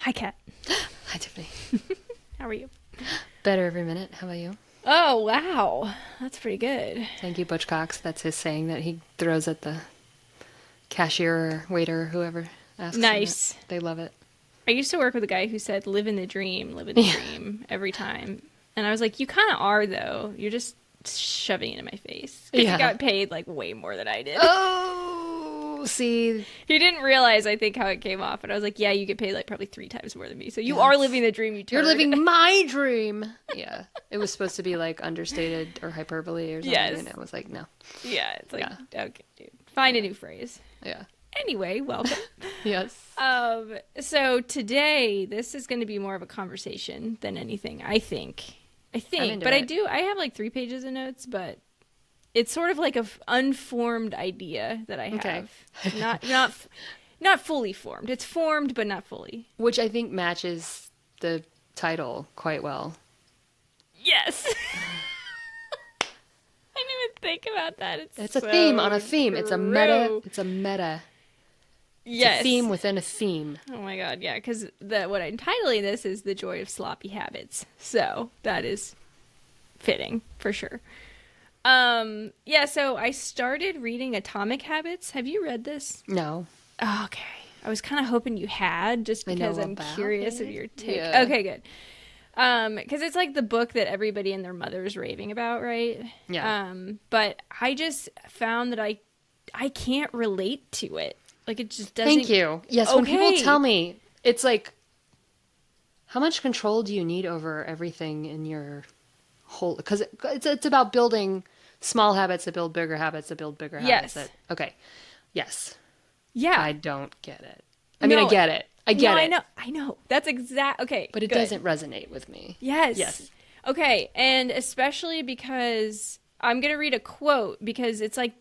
Hi, Kat. Hi, Tiffany. How are you? Better every minute. How about you? Oh, wow. That's pretty good. Thank you, Butch Cox. That's his saying that he throws at the cashier or waiter or whoever asks him it. Nice. They love it. I used to work with a guy who said, live in the Yeah. dream every time. And I was like, you kind of are, though. You're just shoving it in my face. Because he Yeah. got paid like way more than I did. Oh, see, He didn't realize, I think, how it came off. And I was like, yeah, you get paid like probably 3 times more than me. So you are yes. living the dream, you You're turd. living my dream. Yeah. It was supposed to be like understated or hyperbole or something. Yes. And I was like, no. Yeah, it's like, Yeah. okay, dude. Find a Yeah. new phrase. Yeah. Anyway, welcome. Yes. So today, this is going to be more of a conversation than anything, I think. I'm into But it. I have like 3 pages of notes, but it's sort of like a unformed idea that I Okay. have. Not fully formed. It's formed, but not fully. Which I think matches the title quite well. Yes. I didn't even think about that. It's a So theme on a theme. It's a meta. true. It's a meta. It's Yes. a theme within a theme. Oh my god, yeah, because what I'm titling this is The Joy of Sloppy Habits. So that is fitting for sure. Yeah, so I started reading Atomic Habits. Have you read this? No. Oh, okay. I was kind of hoping you had, just I know because I'm about curious of it. your take. Yeah. Okay, good. Because it's like the book that everybody and their mother is raving about, right? Yeah. But I just found that I can't relate to it. Like it just doesn't. Thank you. Yes, when people Okay. tell me, it's like, how much control do you need over everything in your whole? Because it's about building small habits that build bigger habits that build bigger habits. Yes. Okay. Yes. Yeah. I don't get it. I mean, I No. get it. I No, get I it. know. I know. That's exact. Okay. But it good. doesn't resonate with me. Yes. Yes. Okay. And especially because I'm going to read a quote because it's like,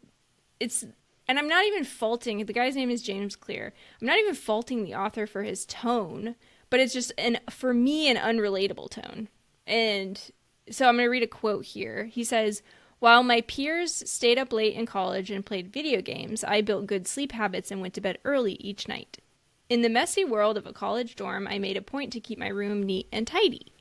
and I'm not even faulting, the guy's name is James Clear. I'm not even faulting the author for his tone, but it's just, for me, an unrelatable tone. And so I'm going to read a quote here. He says, while my peers stayed up late in college and played video games, I built good sleep habits and went to bed early each night. In the messy world of a college dorm, I made a point to keep my room neat and tidy.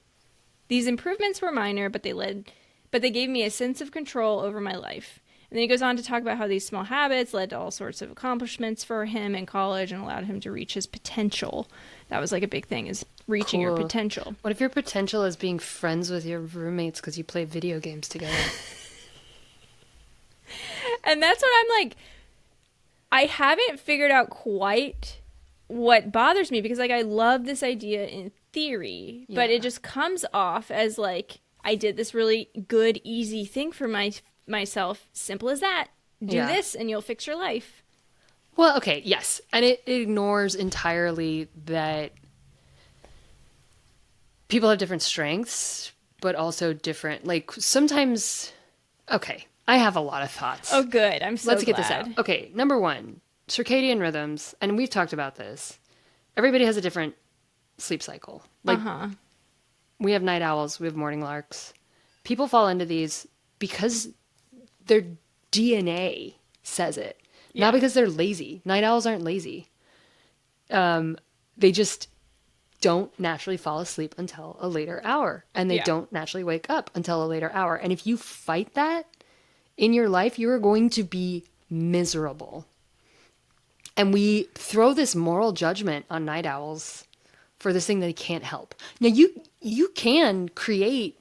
These improvements were minor, but they gave me a sense of control over my life. And then he goes on to talk about how these small habits led to all sorts of accomplishments for him in college and allowed him to reach his potential. That was like a big thing, is reaching your Cool. potential. What if your potential is being friends with your roommates because you play video games together? And that's what I'm like, I haven't figured out quite what bothers me because like I love this idea in theory, but Yeah. it just comes off as like I did this really good easy thing for myself, simple as that. Do Yeah. this and you'll fix your life. Well, okay, yes. And it ignores entirely that people have different strengths, but also different, like sometimes, okay, I have a lot of thoughts. Oh good, I'm so Let's glad. get this out. Okay, number one, circadian rhythms, and we've talked about this. Everybody has a different sleep cycle. Like, Uh-huh. we have night owls, we have morning larks. People fall into these because their DNA says it, Yeah. not because they're lazy. Night owls aren't lazy. They just don't naturally fall asleep until a later hour, and they Yeah. don't naturally wake up until a later hour. And if you fight that in your life, you are going to be miserable. And we throw this moral judgment on night owls for this thing that they can't help. Now you can create,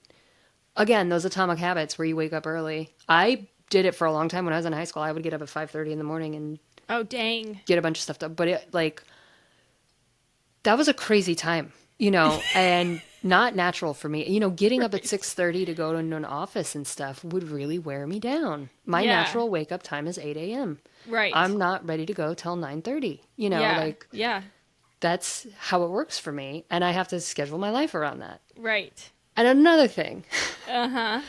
again, those atomic habits where you wake up early. I did it for a long time when I was in high school. I would get up at 5:30 in the morning and Oh dang. get a bunch of stuff done. But it, like, that was a crazy time, and not natural for me. Getting up at 6:30 to go to an office and stuff would really wear me down. My Yeah. natural wake up time is 8 a.m. Right. I'm not ready to go till 9:30. yeah. Like, Yeah. that's how it works for me, and I have to schedule my life around that. Right. And another thing, Uh-huh.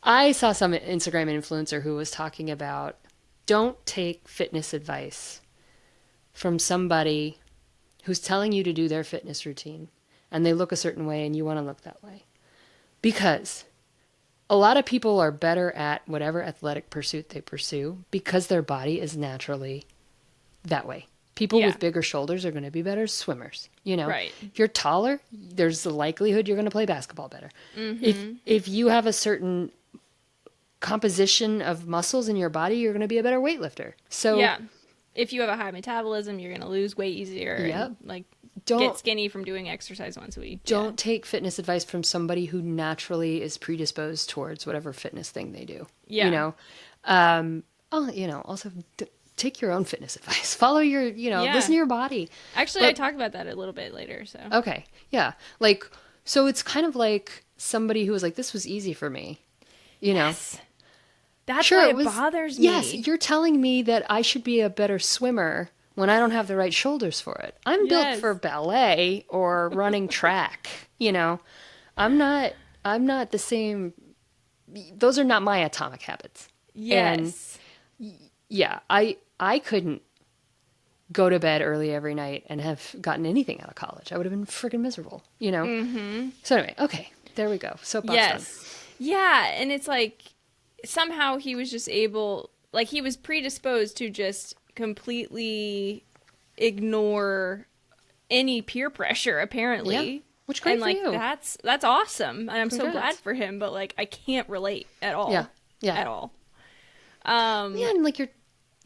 I saw some Instagram influencer who was talking about, don't take fitness advice from somebody who's telling you to do their fitness routine and they look a certain way and you want to look that way. Because a lot of people are better at whatever athletic pursuit they pursue because their body is naturally that way. People with bigger shoulders are going to be better swimmers. You know, Right. if you're taller, there's the likelihood you're going to play basketball better. If you have a certain composition of muscles in your body, you're going to be a better weightlifter. So Yeah. If you have a high metabolism, you're going to lose weight easier and like get don't skinny from doing exercise once a week. don't take fitness advice from somebody who naturally is predisposed towards whatever fitness thing they do. Yeah. You know, also take your own fitness advice. Follow your, listen to your body. Actually, I talk about that a little bit later. So Okay. Yeah. Like, so it's kind of like somebody who was like, this was easy for me, you know? Yes. That's Sure, why it it was, bothers me. yes, you're telling me that I should be a better swimmer when I don't have the right shoulders for it. I'm built Yes. for ballet or running track, you know. I'm not the same. Those are not my atomic habits. Yes. Yeah, I couldn't go to bed early every night and have gotten anything out of college. I would have been freaking miserable, you know. Mm-hmm. So anyway, okay, there we go. Soapbox done. Yeah, and it's like somehow he was just able, like he was predisposed to just completely ignore any peer pressure apparently. Yeah. Which great and for like you. that's awesome. And I'm so glad Congrats. for him, but like I can't relate at all. Yeah. Yeah. At all. Yeah, and like your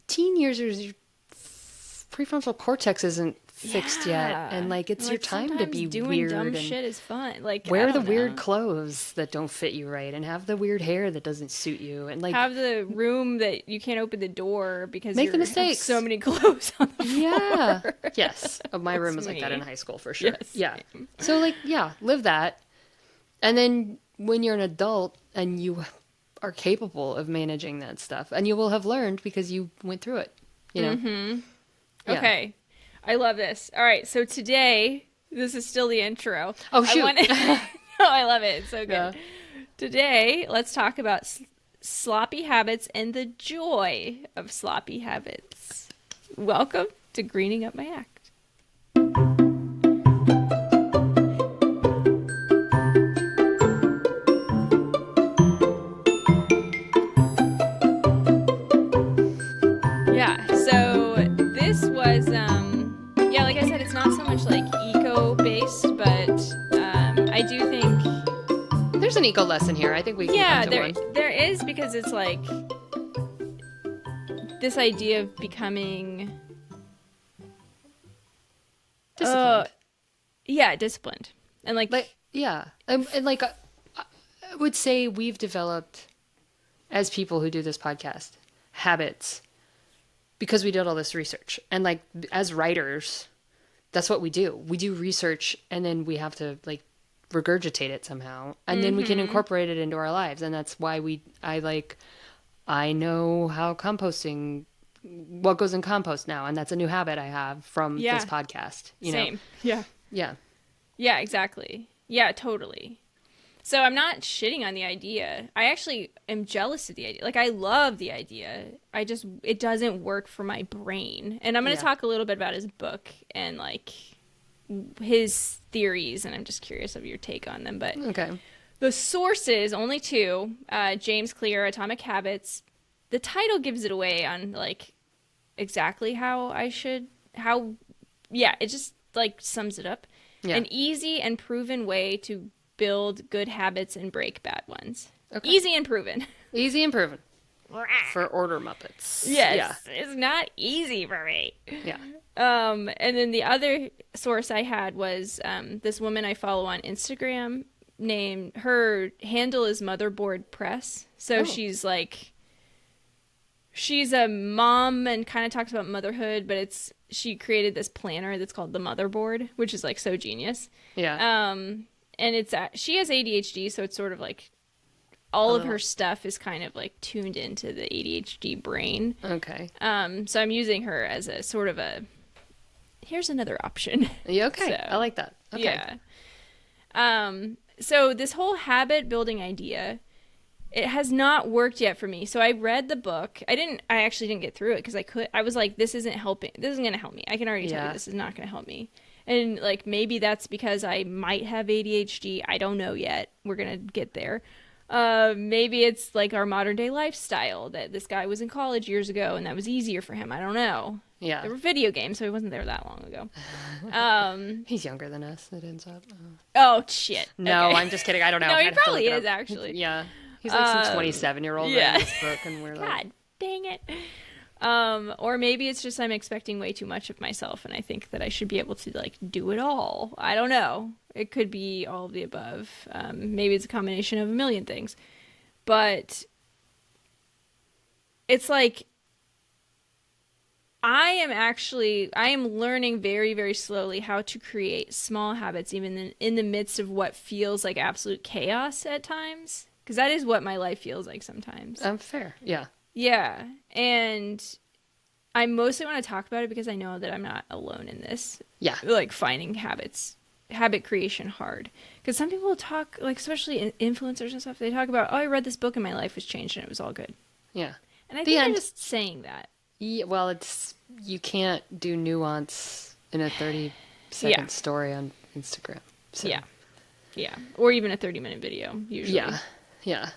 teen years, your prefrontal cortex isn't fixed yet, and like it's your time to sometimes be doing weird dumb and shit is fun. Like wear I the don't weird know. clothes that don't fit you right, and have the weird hair that doesn't suit you, and like Have the room that you can't open the door because Make the you have mistakes. so many clothes on the floor. yeah, yes. Oh, my room was like me. that in high school for sure. Yes, Yeah. So like live that, and then when you're an adult and you are capable of managing that stuff, and you will have learned because you went through it. You know. Mm-hmm. Yeah. Okay. I love this. All right. So today, this is still the intro. Oh, shoot. Oh, I love it. It's so good. Yeah. Today, let's talk about sloppy habits and the joy of sloppy habits. Welcome to Greening Up My Act. Yeah, so this was, like I said, it's not so much like eco-based, but I do think, There's an eco lesson here. I think we can come to one. there is, because it's like this idea of becoming Disciplined. disciplined, and like and like I would say we've developed as people who do this podcast habits because we did all this research, and like as writers, that's what we do. We do research, and then we have to like regurgitate it somehow, and then we can incorporate it into our lives, and that's why I know how what goes in compost now, and that's a new habit I have from this podcast. You know? Yeah, exactly. Yeah, totally. So I'm not shitting on the idea. I actually am jealous of the idea. Like, I love the idea. It doesn't work for my brain. And I'm going to talk a little bit about his book and, like, his theories. And I'm just curious of your take on them. But Okay. the sources, only two, James Clear, Atomic Habits. The title gives it away on, like, exactly it just, like, sums it up. Yeah. An easy and proven way to build good habits and break bad ones. Okay. Easy and proven. Easy and proven. For order Muppets. Yes. Yeah. It's not easy for me. Yeah. And then the other source I had was this woman I follow on Instagram her handle is Motherboard Press. So she's a mom and kind of talks about motherhood, but she created this planner that's called the Motherboard, which is like so genius. Yeah. And she has ADHD, so it's sort of like all of her stuff is kind of like tuned into the ADHD brain. Okay. So I'm using her as a sort of here's another option. Yeah, okay. So, I like that. Okay. Yeah. So this whole habit building idea, it has not worked yet for me. So I read the book. I actually didn't get through it because I was like, this isn't helping. This isn't going to help me. I can already tell you this is not going to help me. And like, maybe that's because I might have ADHD. I don't know yet. We're going to get there. Maybe it's like our modern day lifestyle that this guy was in college years ago and that was easier for him. I don't know. Yeah. There were video games, so he wasn't there that long ago. He's younger than us, it ends up. Oh, shit. No, Okay. I'm just kidding. I don't know. No, he I'd have to look probably it is, up. actually. Yeah. He's like some 27-year-old Yeah. writing this book, and we're like, God dang it. Or maybe it's just I'm expecting way too much of myself, and I think that I should be able to, like, do it all. I don't know. It could be all of the above. Maybe it's a combination of a million things. But it's like I am learning very, very slowly how to create small habits, even in the midst of what feels like absolute chaos at times. Because that is what my life feels like sometimes. fair. Yeah. Yeah. And I mostly want to talk about it because I know that I'm not alone in this. Yeah. Like finding habit creation hard. Because some people talk, like especially influencers and stuff, they talk about, oh, I read this book and my life was changed and it was all good. Yeah. And I think they're just saying that. Yeah, well, you can't do nuance in a 30-second story on Instagram. So. Yeah. Yeah. Or even a 30-minute video, usually. Yeah. Yeah.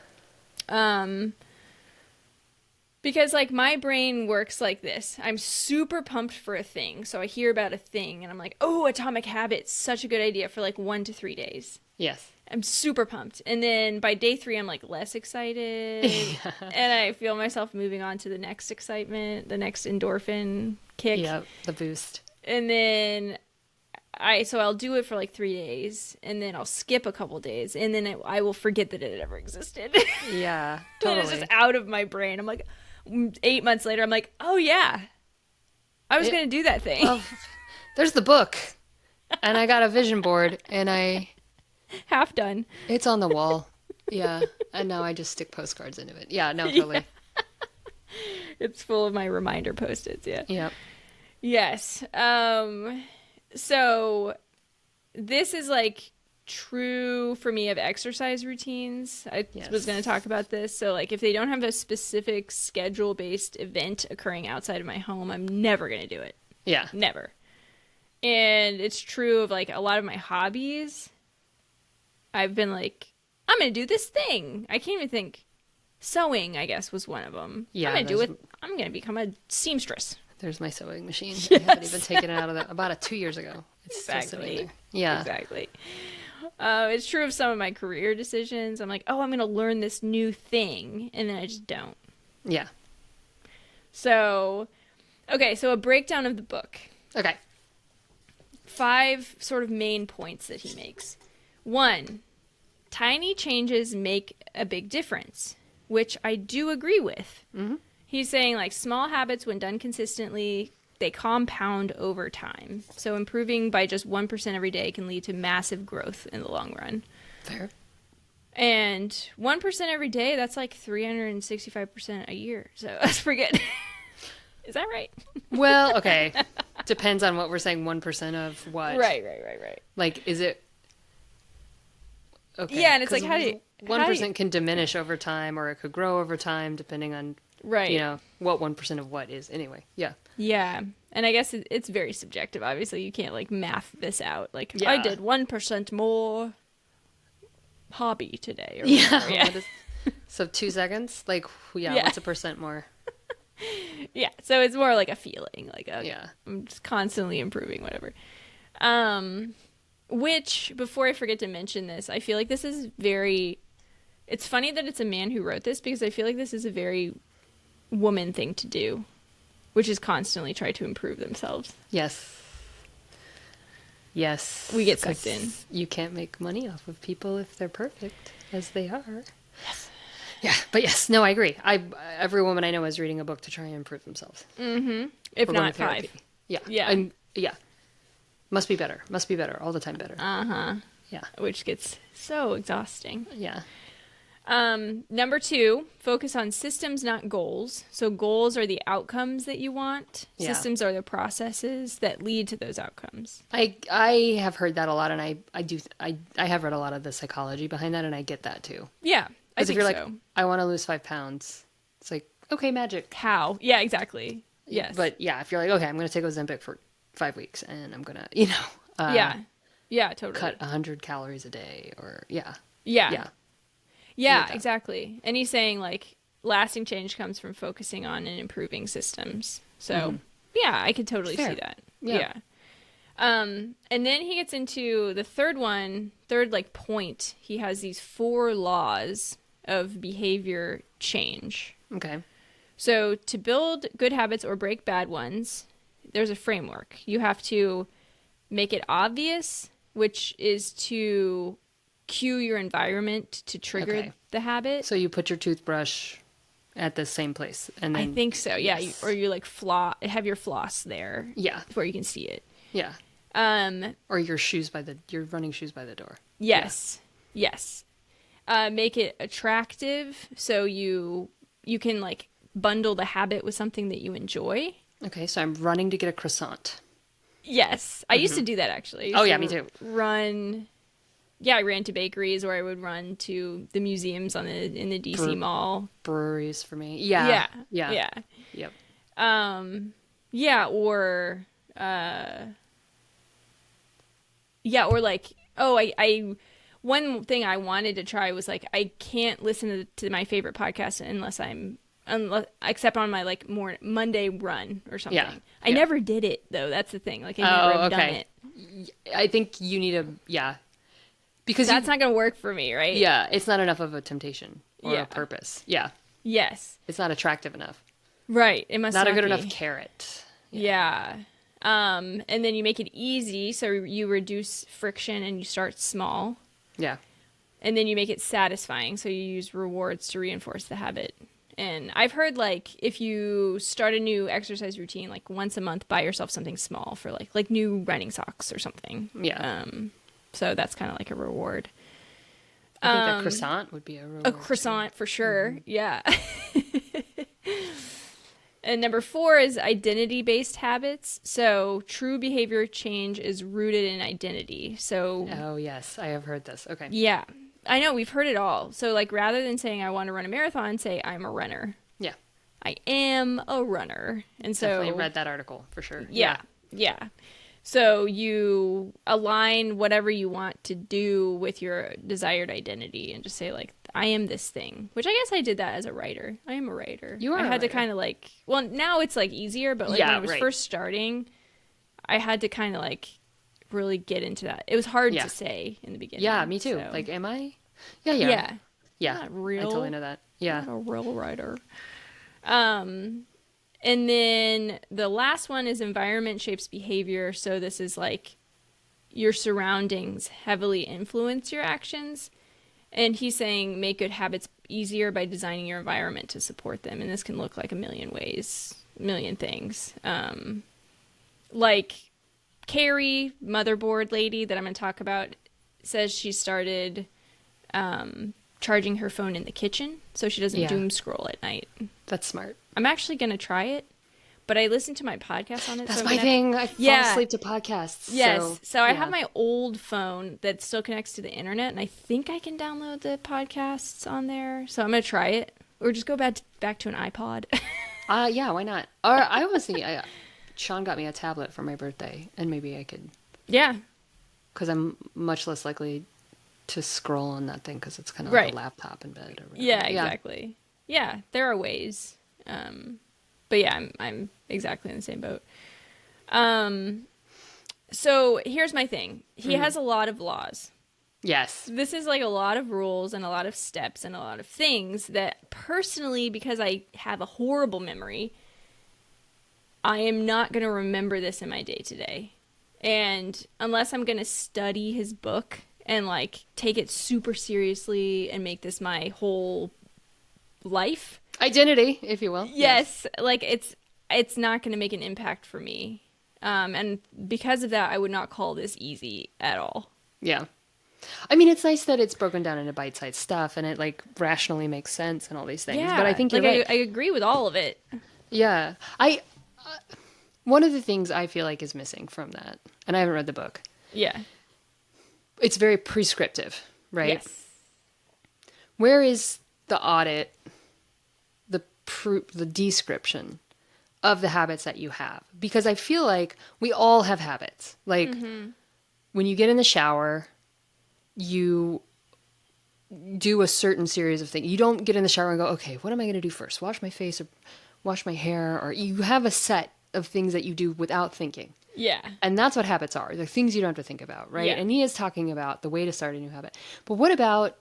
Because, like, my brain works like this. I'm super pumped for a thing. So I hear about a thing and I'm like, oh, Atomic Habits, such a good idea for like 1 to 3 days. Yes. I'm super pumped. And then by day 3, I'm like less excited. Yeah. And I feel myself moving on to the next excitement, the next endorphin kick. Yeah, the boost. And then I'll do it for like 3 days and then I'll skip a couple days and then I will forget that it had ever existed. Yeah, Totally. totally. It's just out of my brain. I'm like, 8 months later, I'm like, oh yeah, I was going to do that thing. Well, there's the book. And I got a vision board and Half done. it's on the wall. Yeah. And now I just stick postcards into it. Yeah, no, totally. It's full of my reminder Post-its. Yeah. Yep. Yes. So this is like true for me of exercise routines. I was going to talk about this. So like if they don't have a specific schedule-based event occurring outside of my home, I'm never going to do it. Yeah. Never. And it's true of like a lot of my hobbies. I've been like, I'm going to do this thing. I can't even think. Sewing, I guess, was one of them. Yeah, I'm going to become a seamstress. There's my sewing machine. Yes. I haven't even taken it out of there. About 2 years ago. It's still sitting Exactly. there. Yeah. Exactly. It's true of some of my career decisions. I'm like, oh, I'm going to learn this new thing. And then I just don't. Yeah. So, okay, so a breakdown of the book. Okay. 5 sort of main points that he makes. 1, tiny changes make a big difference, which I do agree with. Mm-hmm. He's saying, like, small habits, when done consistently, they compound over time. So improving by just 1% every day can lead to massive growth in the long run. Fair. And 1% every day, that's like 365% a year. So that's pretty good. Is that right? Well, okay. Depends on what we're saying. 1% of what? Right. Like, is it? Okay. Yeah, and it's like, how do you... 1% can diminish over time, or it could grow over time, depending on, Right. you know, what 1% of what is. Anyway, yeah. Yeah. And I guess it's very subjective. Obviously, you can't, like, math this out. Like, Yeah. I did 1% more hobby today. Or Yeah. whatever. Yeah. So 2 seconds? Like, yeah, Yeah. what's a percent more? Yeah. So it's more like a feeling. Like, Yeah. I'm just constantly improving, whatever. Which, before I forget to mention this, I feel like this is very... It's funny that it's a man who wrote this, because I feel like this is a very woman thing to do, which is constantly try to improve themselves. Yes. Yes. We get sucked in. You can't make money off of people if they're perfect, as they are. Yes. Yeah, but yes, no, I agree. Every woman I know is reading a book to try and improve themselves. Mm-hmm. If Or going not to therapy. 5. Yeah. Yeah. Yeah. Must be better. Must be better. All the time better. Uh-huh. Yeah. Which gets so exhausting. Yeah. Number 2, focus on systems, not goals. So goals are the outcomes that you want. Yeah. Systems are the processes that lead to those outcomes. I have heard that a lot, and I have read a lot of the psychology behind that, and I get that too. Yeah, I Because think if you're so. like, I want to lose 5 pounds, it's like, okay, magic. How? Yeah, exactly. Yes. But yeah, if you're like, okay, I'm going to take Ozempic for 5 weeks, and I'm going to, you know, yeah, totally. cut 100 calories a day, or yeah. Yeah, Yeah. exactly. And he's saying, like, lasting change comes from focusing on and improving systems. So Yeah, I could totally see Fair. that. Yeah. Yeah. And then he gets into the third like point. He has these 4 laws of behavior change. Okay. So to build good habits or break bad ones, there's a framework. You have to make it obvious, which is to cue your environment to trigger Okay. the habit. So you put your toothbrush at the same place, and I then think so. Yeah, yes. or you like have your floss there Yeah. where you can see it. Yeah. Or your running shoes by the door. Yes. Yes. Make it attractive so you can like bundle the habit with something that you enjoy. Yeah. Okay, so I'm running to get a croissant. Yes. I used to do that actually. I used Oh yeah, to me too. Run. Yeah, I ran to bakeries, or I would run to the museums in the DC mall. Breweries for me. Yeah. Yeah. Yeah. Yeah. Yep. Yeah, or like, oh, I one thing I wanted to try was like I can't listen to my favorite podcast unless except on my like more Monday run or something. Yeah. I Yeah. never did it though. That's the thing. Like I never have done okay. it. I think you need because That's not going to work for me, right? yeah, it's not enough of a temptation or Yeah. a purpose. Yeah. Yes. It's not attractive enough. Right. It must Not a good be. enough carrot. Yeah. And then you make it easy, so you reduce friction and you start small. Yeah. And then you make it satisfying, so you use rewards to reinforce the habit. And I've heard like if you start a new exercise routine, like once a month, buy yourself something small for like new running socks or something. Yeah. So that's kind of like a reward. I think a croissant would be a reward. A croissant for sure. Yeah. And number 4 is identity-based habits. So true behavior change is rooted in identity. So Oh, yes. I have heard this. Okay. yeah, I know we've heard it all. So like rather than saying I want to run a marathon, say I'm a runner. Yeah. I am a runner. And so Definitely read that article for sure. yeah. So you align whatever you want to do with your desired identity and just say like I am this thing, which I guess I did that as a writer. I am a writer. You are I a had to writer. kind of like, well, now it's like easier, but like Yeah, when I was right. first starting, I had to kind of like really get into that. It was hard Yeah. to say in the beginning. Yeah, me too. so- Like, am I? Yeah, yeah. yeah, Yeah. not real. I totally know that. Yeah. Not a real writer. And then the last one is environment shapes behavior. So this is like your surroundings heavily influence your actions. And he's saying make good habits easier by designing your environment to support them. And this can look like a million ways, a million things. Like Carrie, motherboard lady that I'm going to talk about, says she started charging her phone in the kitchen so she doesn't Yeah. doom scroll at night. That's smart. I'm actually going to try it, but I listened to my podcast on it. That's so my thing. I fall Yeah. asleep to podcasts. Yes. So I yeah. have my old phone that still connects to the internet, and I think I can download the podcasts on there. So I'm going to try it, or just go back to an iPod. Yeah, why not? Or I was thinking, Sean got me a tablet for my birthday, and maybe I could, Yeah. because I'm much less likely to scroll on that thing because it's kind of like Right. a laptop in bed. Or whatever. Yeah, exactly. Yeah, there are ways. But yeah, I'm exactly in the same boat. So here's my thing. He has a lot of laws. Yes. This is like a lot of rules and a lot of steps and a lot of things that personally, because I have a horrible memory, I am not going to remember this in my day to day. And unless I'm going to study his book and like take it super seriously and make this my whole life, Identity, if you will. yes, like it's not going to make an impact for me. And because of that, I would not call this easy at all. Yeah. I mean, it's nice that it's broken down into bite-sized stuff and it like rationally makes sense and all these things. Yeah, But I think you're like right. I agree with all of it. Yeah. One of the things I feel like is missing from that, and I haven't read the book, Yeah. it's very prescriptive, right? Yes. Where is the audit, the description of the habits that you have? Because I feel like we all have habits. Like when you get in the shower, you do a certain series of things. You don't get in the shower and go, okay, what am I going to do first? Wash my face or wash my hair? Or you have a set of things that you do without thinking. Yeah. And that's what habits are, the things you don't have to think about, right? Yeah. And he is talking about the way to start a new habit. But what about,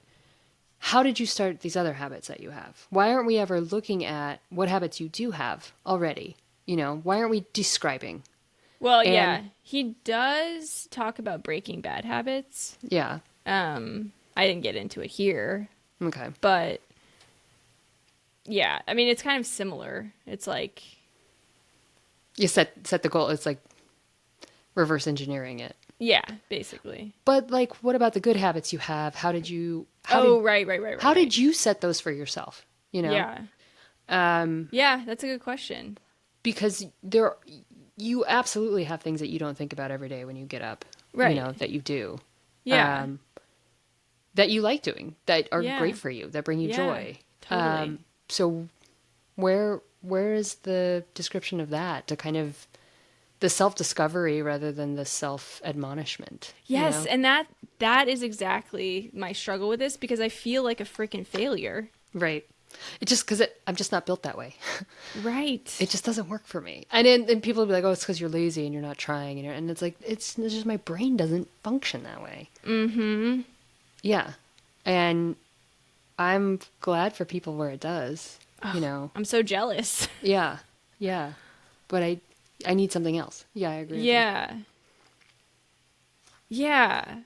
how did you start these other habits that you have? Why aren't we ever looking at what habits you do have already? You know, why aren't we describing? Well, yeah, And he does talk about breaking bad habits. yeah, I didn't get into it here, okay. but yeah, I mean, it's kind of similar. It's like, You set the goal. It's like reverse engineering it. yeah, basically. But like, what about the good habits you have? How did you? Right. How did you set those for yourself? You know, Yeah. Yeah, that's a good question. because you absolutely have things that you don't think about every day when you get up. Right. You know, that you do. Yeah. That you like doing, that are Yeah. great for you, that bring you Yeah, joy. totally. So where is the description of that, to kind of the self-discovery rather than the self-admonishment? Yes, You know? and that is exactly my struggle with this because I feel like a freaking failure. Right. It just because I'm just not built that way. Right. It just doesn't work for me. And people will be like, "Oh, it's because you're lazy and you're not trying," and it's like it's just my brain doesn't function that way. Mm-hmm. Yeah, and I'm glad for people where it does. You know. I'm so jealous. Yeah, yeah, but I need something else. Yeah, I agree with you. Yeah. Yeah.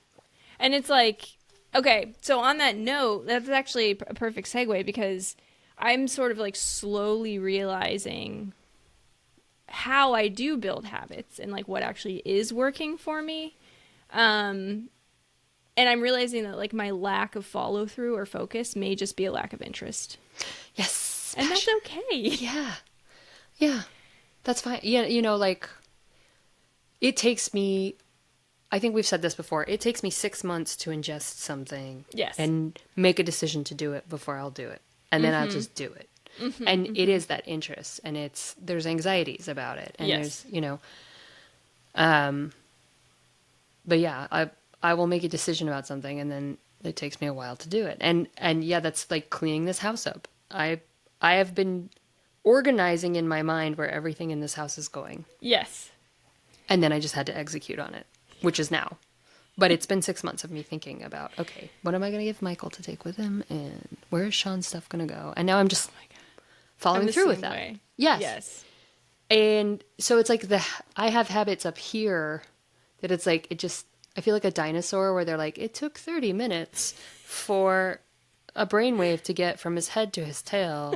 And it's like, okay, so on that note, that's actually a perfect segue because I'm sort of like slowly realizing how I do build habits and like what actually is working for me. And I'm realizing that like my lack of follow through or focus may just be a lack of interest. Yes, And that's passion. okay. Yeah, yeah, that's fine. Yeah, you know, like it takes me. I think we've said this before. It takes me 6 months to ingest something Yes. and make a decision to do it before I'll do it, and then I'll just do it. And it is that interest, and there's anxieties about it, and Yes. there's but yeah, I will make a decision about something, and then it takes me a while to do it, and yeah, that's like cleaning this house up. I have been organizing in my mind where everything in this house is going, Yes. and then I just had to execute on it, which is now. But it's been 6 months of me thinking about, okay, what am I going to give Michael to take with him, and where is Sean's stuff going to go? And now I'm just following I'm the through with same that. way. Yes. Yes. And so it's like I have habits up here that it's like I feel like a dinosaur where they're like, it took 30 minutes for a brainwave to get from his head to his tail.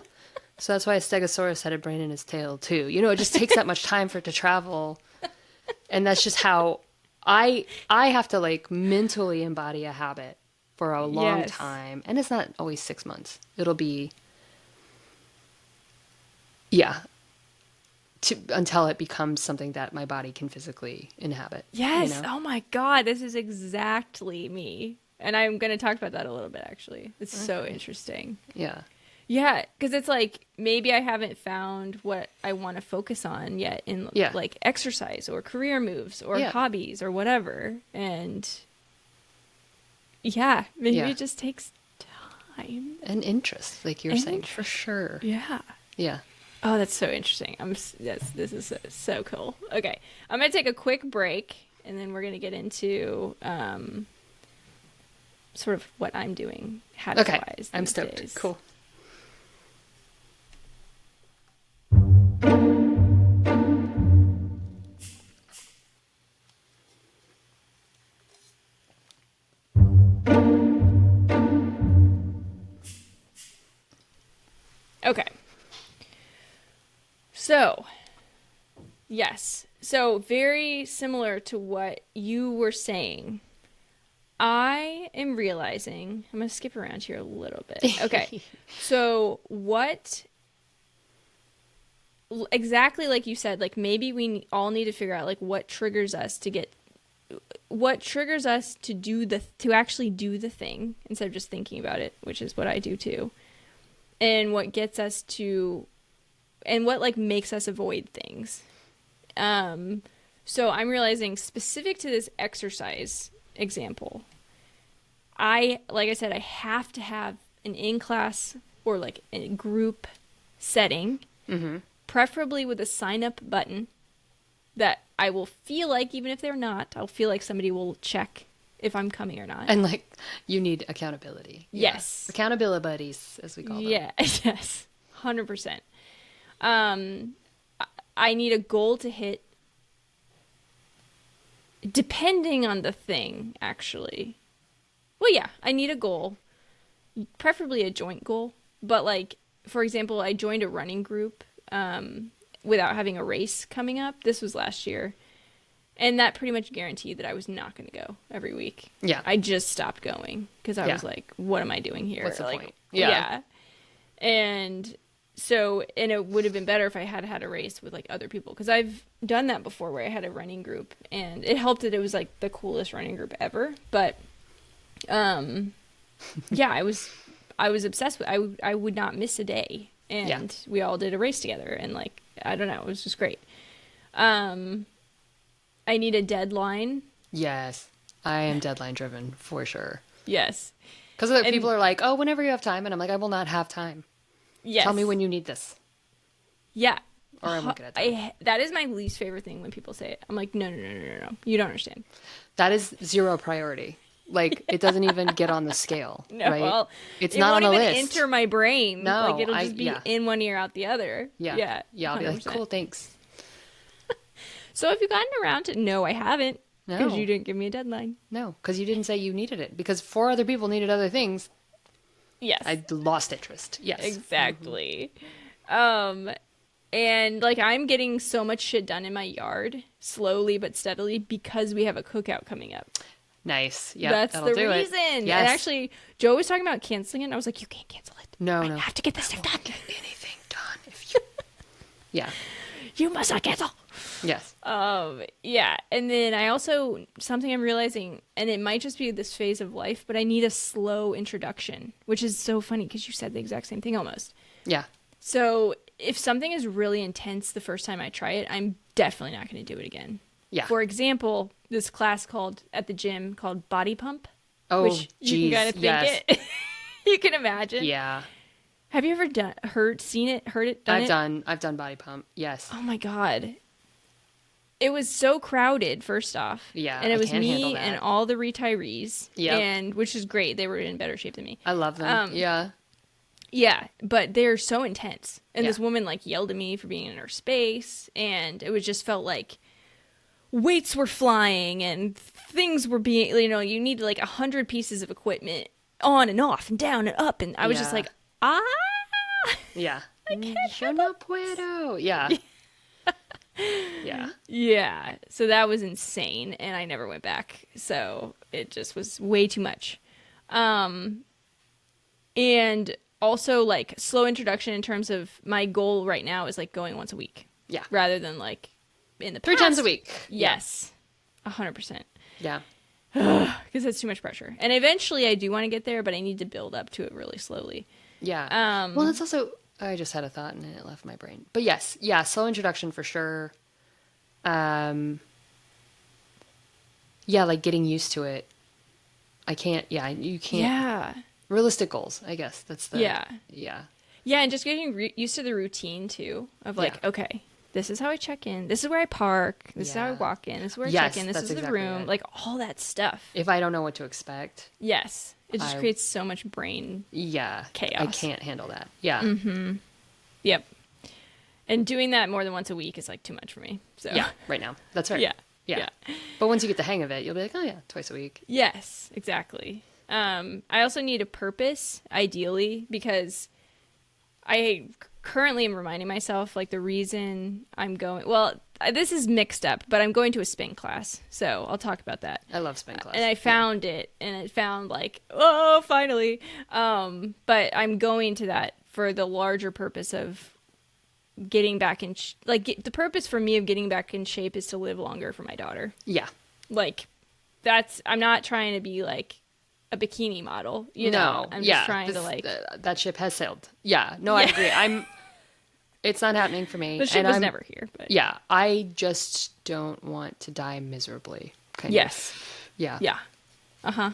So that's why a stegosaurus had a brain in his tail too. You know, it just takes that much time for it to travel. And that's just how I have to like mentally embody a habit for a long Yes. time. And it's not always 6 months. It'll be, yeah, until it becomes something that my body can physically inhabit. Yes. You know? Oh my God. This is exactly me. And I'm going to talk about that a little bit, actually. It's so interesting. Yeah. Yeah. Because it's like maybe I haven't found what I want to focus on yet in Yeah. like exercise or career moves or Yeah. hobbies or whatever. And yeah, maybe Yeah. it just takes time. And interest, like you're And saying, for sure. Yeah. Yeah. Oh, that's so interesting. Yes, this is so cool. Okay, I'm gonna take a quick break, and then we're gonna get into sort of what I'm doing habit Okay. wise. I'm stoked. Days. Cool. Okay. So, yes. So, very similar to what you were saying. I am realizing, I'm going to skip around here a little bit. Okay. So, exactly like you said, like maybe we all need to figure out like what triggers us to actually do the thing instead of just thinking about it, which is what I do too. And what gets us to, and what like makes us avoid things. So I'm realizing specific to this exercise example, like I said, I have to have an in-class or like a group setting, preferably with a sign-up button that I will feel like, even if they're not, I'll feel like somebody will check if I'm coming or not. And like, you need accountability. Yeah. Yes. Accountability buddies, as we call them. Yeah, yes. 100%. I need a goal to hit depending on the thing, actually. Well, yeah, I need a goal, preferably a joint goal. But like, for example, I joined a running group without having a race coming up. This was last year. And that pretty much guaranteed that I was not going to go every week. Yeah. I just stopped going because I Yeah. was like, what am I doing here? What's the like, point? Yeah. And so, and it would have been better if I had had a race with like other people, because I've done that before where I had a running group and it helped that it was like the coolest running group ever. But, yeah, I was obsessed with, I would not miss a day, and we all did a race together, and like, I don't know, it was just great. I need a deadline. Yes. I am deadline driven for sure. Yes. Because other people are like, oh, whenever you have time. And I'm like, I will not have time. Yes. Tell me when you need this. Yeah. Or I'm not going to time. That is my least favorite thing when people say it. I'm like, no. You don't understand. That is zero priority. Like, it doesn't even get on the scale. No, right? well, it's it not on won't the even list. enter my brain. No, like it'll just be in one ear, out the other. Yeah. Yeah. I'll be like, 100%. cool, thanks. So have you gotten around to? No, I haven't. No. Because you didn't give me a deadline. No, because you didn't say you needed it. Because 4 other people needed other things. Yes. I lost interest. Yes. Exactly. And like, I'm getting so much shit done in my yard slowly but steadily because we have a cookout coming up. Nice. Yeah. That's that'll the do reason. It. And Yes. actually, Joe was talking about canceling it, and I was like, you can't cancel it. No. I have to get this stuff done. Get anything done if you. Yeah. You must not cancel. Yes. Yeah. And then I also, something I'm realizing, and it might just be this phase of life, but I need a slow introduction, which is so funny because you said the exact same thing almost. Yeah. So if something is really intense the first time I try it, I'm definitely not going to do it again. Yeah. For example, this class at the gym called Body Pump, Oh, which you can kind of think yes. it. You can imagine. Yeah. Have you ever seen it, heard it, done it? I've done body pump. Yes. Oh my God. It was so crowded, first off. Yeah, And it I was can't handle me that. and all the retirees. Yep. And which is great. They were in better shape than me. I love them. Yeah. Yeah, but they're so intense. And Yeah. this woman like yelled at me for being in her space, and it was just felt like weights were flying and things were being, you need like 100 pieces of equipment on and off and down and up, and I was just Yeah. like, Yeah. I can't Yo no puedo. Yeah. Yeah. Yeah, so that was insane, and I never went back. So it just was way too much. And also like slow introduction in terms of my goal right now is like going once a week. Yeah. Rather than like in the 3 past. times a week. Yes. 100%. Yeah. Because that's too much pressure. And eventually I do want to get there, but I need to build up to it really slowly. Yeah. Well, it's also, I just had a thought and it left my brain. But yes, yeah, slow introduction for sure. Yeah, like getting used to it. You can't. Yeah. Realistic goals, I guess. That's the. Yeah. Yeah. Yeah, and just getting used to the routine too of like, okay, this is how I check in. This is where I park. This is how I walk in. This is where I check in. This is the exactly room. it. Like all that stuff. If I don't know what to expect. Yes. It just creates so much brain Yeah. chaos. I can't handle that. Yeah. Yep. And doing that more than once a week is like too much for me. So Yeah. Right now. That's right. Yeah. Yeah. But once you get the hang of it, you'll be like, oh yeah, twice a week. Yes, exactly. I also need a purpose, ideally, because I currently am reminding myself like the reason I'm going. Well, this is mixed up, but I'm going to a spin class, so I'll talk about that. I love spin class. And I found it, and it found like, oh, finally. But I'm going to that for the larger purpose of getting back in the purpose for me of getting back in shape is to live longer for my daughter. Yeah. Like I'm not trying to be like a bikini model, No. I'm just trying to like that ship has sailed. Yeah. No, I agree. It's not happening for me. the ship was never here, but Yeah. I just don't want to die miserably. yes. Yeah. Yeah.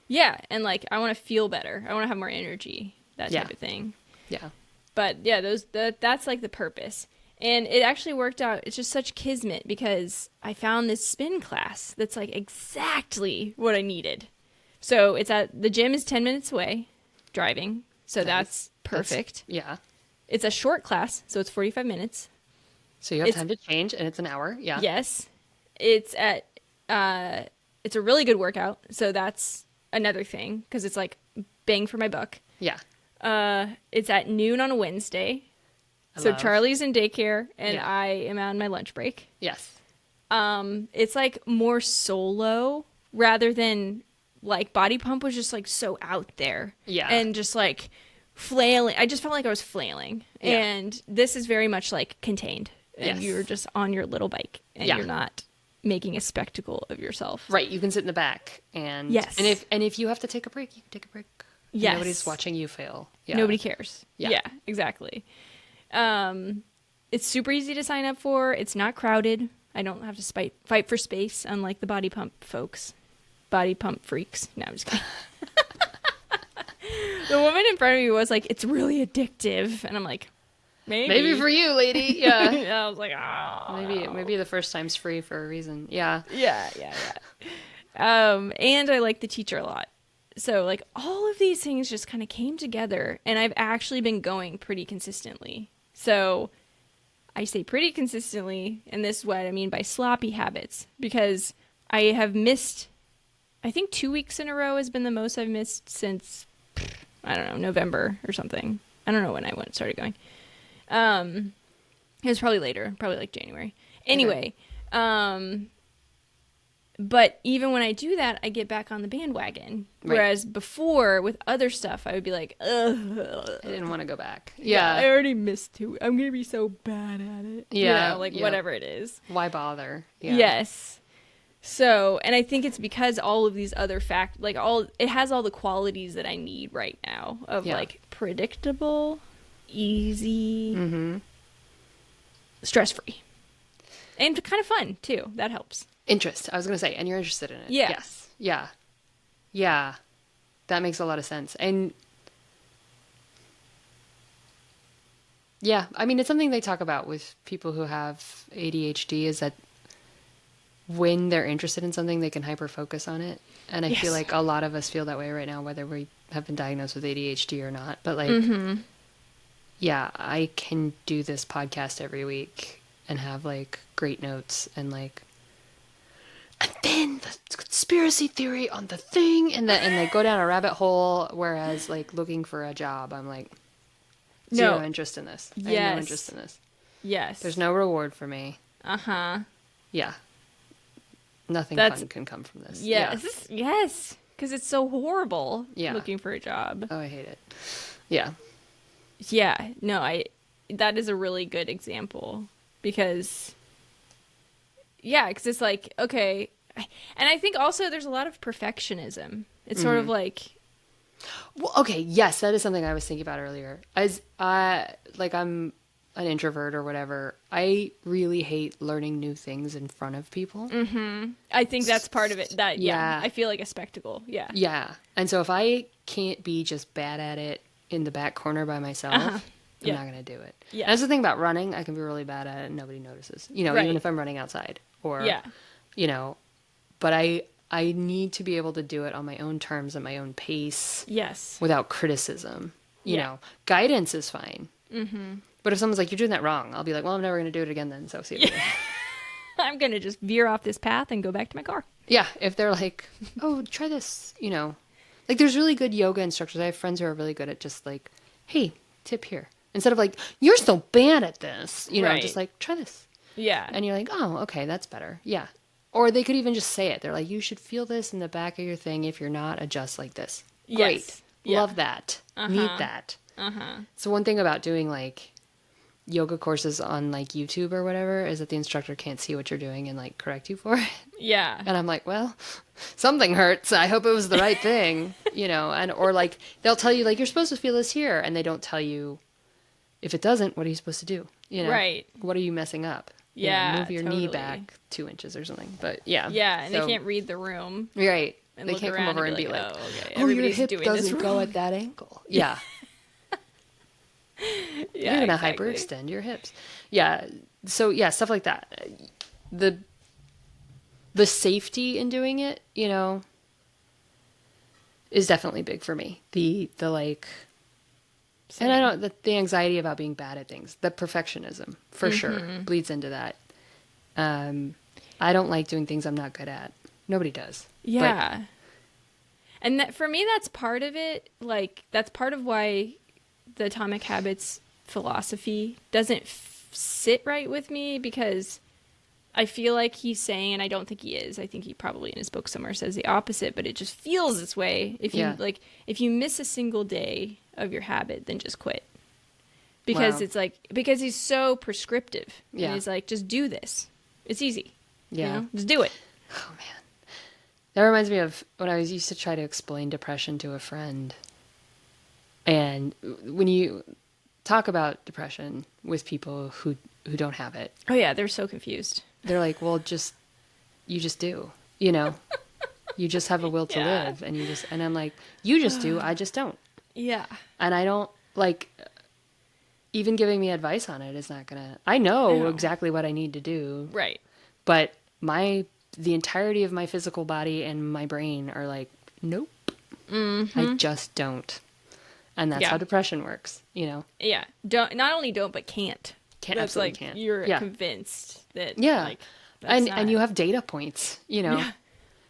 Yeah, and like I want to feel better. I want to have more energy, that type of thing. Yeah. But yeah, that's like the purpose. And it actually worked out. It's just such kismet because I found this spin class that's like exactly what I needed. So the gym is 10 minutes away driving. So Nice. that's perfect. Yeah. It's a short class, so it's 45 minutes. So you have time to change, and it's an hour. Yeah. Yes. It's it's a really good workout. So that's another thing because it's like bang for my buck. Yeah. It's at noon on a Wednesday. So love. Charlie's in daycare and Yeah. I am on my lunch break. Yes. It's like more solo rather than like Body Pump was just like so out there. Yeah. And just like flailing. I just felt like I was flailing. Yeah. And this is very much like contained. And Yes. you're just on your little bike and Yeah. you're not making a spectacle of yourself. Right. You can sit in the back, and Yes. and if you have to take a break, you can take a break. Yes. Nobody's watching you fail. Yeah. Nobody cares. Yeah. Yeah, exactly. It's super easy to sign up for. It's not crowded. I don't have to fight for space, unlike the Body Pump folks. Body Pump freaks. No, I'm just kidding. The woman in front of me was like, it's really addictive. And I'm like, Maybe for you, lady. Yeah. I was like, oh. Maybe the first time's free for a reason. Yeah. Yeah. And I like the teacher a lot. So like all of these things just kind of came together and I've actually been going pretty consistently. So I say pretty consistently, and this is what I mean by sloppy habits, because I have missed, I think 2 weeks in a row has been the most I've missed since, I don't know, November or something. I don't know when I started going. It was probably later, probably like January. Anyway, but even when I do that, I get back on the bandwagon. Right. Whereas before, with other stuff, I would be like, ugh. I didn't want to go back. Yeah, I Yeah. already missed 2. I'm going to be so bad at it. Yeah, Like yeah. whatever it is. Why bother? Yeah. Yes. So, and I think it's because all of these other it has all the qualities that I need right now of Yeah. like predictable, easy, Mm-hmm. stress-free. And kind of fun too. That helps. Interest. I was going to say, and you're interested in it. Yeah. Yes. Yeah. Yeah. That makes a lot of sense. And yeah, I mean, it's something they talk about with people who have ADHD is that when they're interested in something, they can hyper focus on it. And I feel Yes. like a lot of us feel that way right now, whether we have been diagnosed with ADHD or not. But like, yeah, I can do this podcast every week and have like great notes and like, and then the conspiracy theory on the thing, and they go down a rabbit hole. Whereas like looking for a job, I'm like, zero interest in this. I have no Yes. interest in this. Yes. There's no reward for me. Uh-huh. Yeah. Nothing That's- fun can come from this. Yes. Yes. Because it's so horrible Yeah. looking for a job. Oh, I hate it. Yeah. Yeah. No, that is a really good example because, yeah, because it's like, okay. And I think also there's a lot of perfectionism. It's sort of like, Well, okay. Yes, that is something I was thinking about earlier. As like I'm an introvert or whatever. I really hate learning new things in front of people. I think that's part of it. That, Yeah. I feel like a spectacle. Yeah. Yeah. And so if I can't be just bad at it in the back corner by myself, Yeah. I'm not going to do it. Yeah. That's the thing about running. I can be really bad at it and nobody notices. You know, Right. even if I'm running outside or, Yeah. you know, but I need to be able to do it on my own terms at my own pace Yes. without criticism. You Yeah. know, guidance is fine. But if someone's like, you're doing that wrong, I'll be like, well, I'm never going to do it again then. So see you later. I'm going to just veer off this path and go back to my car. Yeah, if they're like, oh, try this, you know. Like, there's really good yoga instructors. I have friends who are really good at just like, hey, tip here. Instead of like, you're so bad at this, you know, Right. just like, try this. Yeah. And you're like, oh, okay, that's better. Yeah. Or they could even just say it. They're like, you should feel this in the back of your thing. If you're not, adjust like this. Yes. Great. Yeah. Love that. Need that. So one thing about doing like yoga courses on like YouTube or whatever is that the instructor can't see what you're doing and like correct you for it. Yeah. And I'm like, well, something hurts. I hope it was the right thing, you know, and, or like, they'll tell you like, you're supposed to feel this here. And they don't tell you if it doesn't, what are you supposed to do? You know, Right. What are you messing up? You know, Yeah, move your knee totally. back 2 inches or something. But yeah. Yeah. And So- they can't read the room. Right. And They look can't come around over and and be be like, like, oh, okay, oh, your everybody's hip doing this doesn't go wrong. at that angle. Yeah. You're Yeah, going to exactly. hyperextend your hips. Yeah. So yeah, stuff like that. The the safety in doing it, is definitely big for me. The like, and I Same. don't the anxiety about being bad at things, the perfectionism for sure Mm-hmm. bleeds into that. Um, I don't like doing things I'm not good at. Nobody does, but Yeah. And that for me that's part of it. Like that's part of why the Atomic Habits philosophy doesn't sit right with me because I feel like he's saying, and I don't think he is. I think he probably in his book somewhere says the opposite, but it just feels this way. yeah, If you miss a single day of your habit, then just quit. Because wow, it's like because he's so prescriptive and yeah, he's like, just do this. It's easy. yeah. Just do it. Oh man, that reminds me of when I was used to try to explain depression to a friend, and when you talk about depression with people who don't have it, Oh yeah, they're so confused. they're like, well, you just do, you know, you just have a will to Yeah. live, and I'm like, you just do, I just don't, Yeah. and I don't like even giving me advice on it is not gonna. I I know know. exactly what I need to do, Right. but the entirety of my physical body and my brain are like, nope, I Mm-hmm. just don't. And that's how Yeah. depression works. Yeah. Don't not only don't but can't. Can't That's absolutely like can't. you're Yeah. convinced that Yeah. like that's And not. you have data points. Yeah.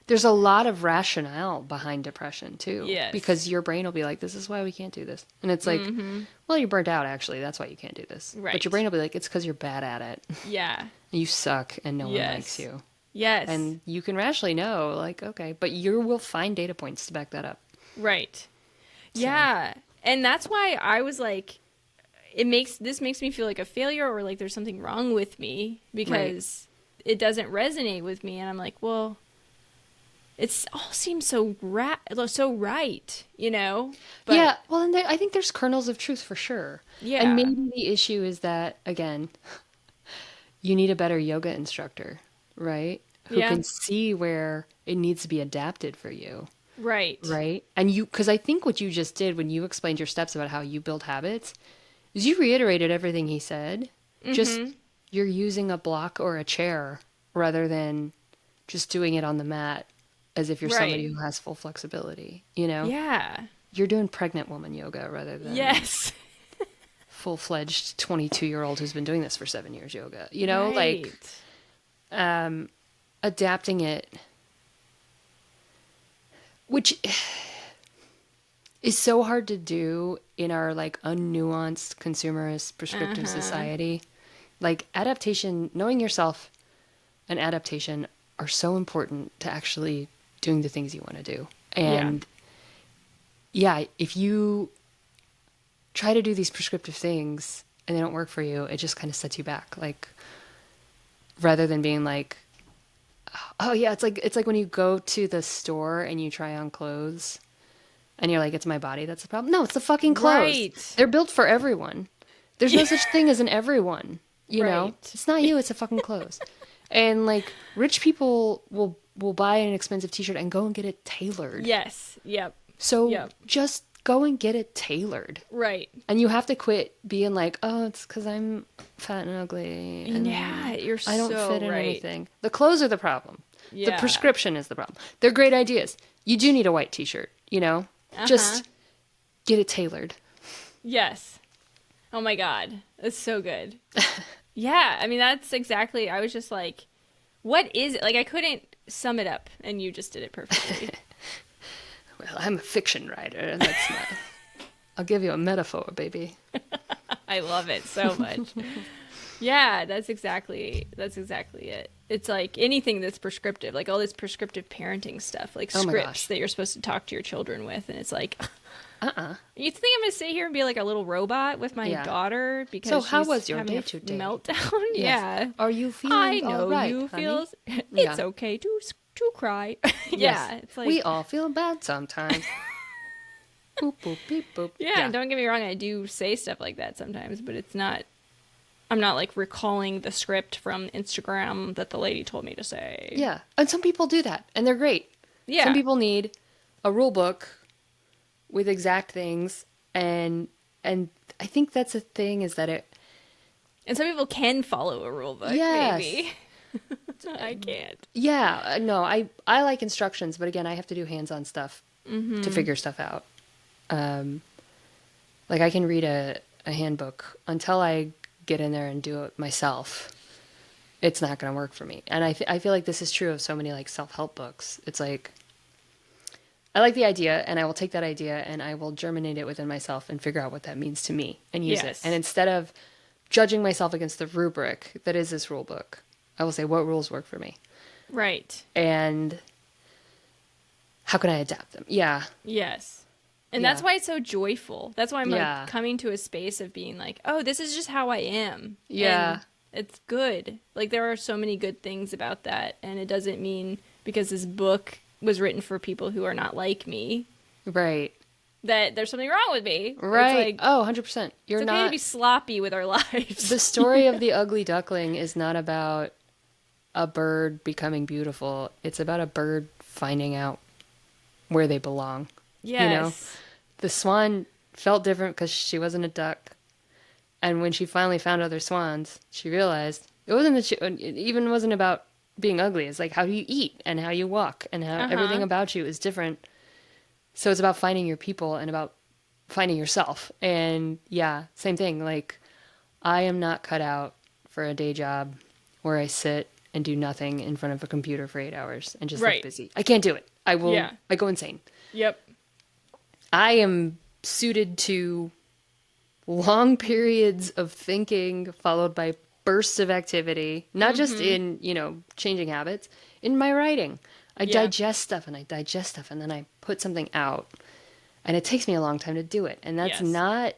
There's a lot of rationale behind depression too, Yes. because your brain will be like, this is why we can't do this. And it's like, Mm-hmm. well, you're burnt out actually. That's why you can't do this. But your brain Right. will be like, it's because you're bad at it. Yeah. You suck and no one likes Yes. you. Yes. And you can rationally know, like, okay, but you will find data points to back that up. Right. So, Yeah. And that's why I was like this makes me feel like a failure or like there's something wrong with me right. because it doesn't resonate with me and I'm like, well, it's all seems so right. But Yeah, well, and I think there's kernels of truth for sure. And yeah. maybe the issue is that, again, you need a better yoga instructor, right? Who Yeah. can see where it needs to be adapted for you, Right. right? And because I think what you just did when you explained your steps about how you build habits is you reiterated everything he said. Just Mhm. you're using a block or a chair rather than just doing it on the mat as if you're somebody Right. who has full flexibility. Yeah. You're doing pregnant woman yoga rather than Yes. full-fledged 22-year-old who's been doing this for 7 years yoga. Like Right. adapting it, which is so hard to do in our like unnuanced consumerist prescriptive Uh-huh. society. Like adaptation, knowing yourself and adaptation are so important to actually doing the things you want to do. Yeah. And yeah, if you try to do these prescriptive things and they don't work for you, it just kind of sets you back. Like rather than being like, oh yeah, it's like when you go to the store and you try on clothes and you're like, it's my body that's the problem. No, it's the fucking clothes. Right. They're built for everyone. There's no Yeah. such thing as an everyone. Right. It's not you. It's the fucking clothes. And like rich people will buy an expensive T-shirt and go and get it tailored. Yes. Yep. So Yep. just go and get it tailored. Right. And you have to quit being like, oh, it's because I'm fat and ugly Yeah, and you're I don't so fit in right. anything. The clothes are the problem. The Yeah. prescription is the problem. They're great ideas. You do need a white T-shirt. Uh-huh. Just get it tailored. Yes. Oh my God. That's so good. Yeah. I mean, that's exactly, I was just like, what is it? Like, I couldn't sum it up, and you just did it perfectly. Well, I'm a fiction writer. That's not. I'll give you a metaphor, baby. I love it so much. Yeah, that's exactly it. It's like anything that's prescriptive, like all this prescriptive parenting stuff, like Oh my scripts gosh. that you're supposed to talk to your children with, and it's like, Uh-uh. you think I'm gonna sit here and be like a little robot with my Yeah. daughter So because how she's was your having a day today? meltdown? Yes. Yeah, Are you I feeling all know right, you honey? feels it's Yeah. okay to cry. Yes. Yeah, it's We like all feel bad sometimes. Boop boop beep boop. yeah. Yeah. And don't get me wrong, I do say stuff like that sometimes, but it's not. I'm not like recalling the script from Instagram that the lady told me to say. Yeah. And some people do that, and they're great. Some Yeah. people need a rule book with exact things, and I think that's the thing, is that And some people can follow a rule book, yes. maybe. I can't. Yeah, no, I like instructions, but again, I have to do hands-on stuff to figure stuff out. Like I can read a handbook until I get in there and do it myself. It's not going to work for me. And I feel like this is true of so many like self-help books. It's like, I like the idea and I will take that idea and I will germinate it within myself and figure out what that means to me and use it. And instead of judging myself against the rubric that is this rule book, I will say, what rules work for me? Right. And how can I adapt them? Yeah. Yes. And that's why it's so joyful. That's why I'm like coming to a space of being like, oh, this is just how I am. Yeah. And it's good. Like there are so many good things about that. And it doesn't mean because this book was written for people who are not like me. Right. That there's something wrong with me. Right. Like, oh, 100%. You're it's okay not to be sloppy with our lives. The story of the ugly duckling is not about a bird becoming beautiful. It's about a bird finding out where they belong. Yes. You know, the swan felt different because she wasn't a duck. And when she finally found other swans, she realized it even wasn't about being ugly. It's like how you eat and how you walk and how everything about you is different. So it's about finding your people and about finding yourself. And yeah, same thing. Like I am not cut out for a day job where I sit and do nothing in front of a computer for 8 hours and just look busy. I can't do it. I go insane. Yep. I am suited to long periods of thinking followed by bursts of activity, not just in, changing habits, in my writing. I digest stuff and then I put something out. And it takes me a long time to do it. And that's not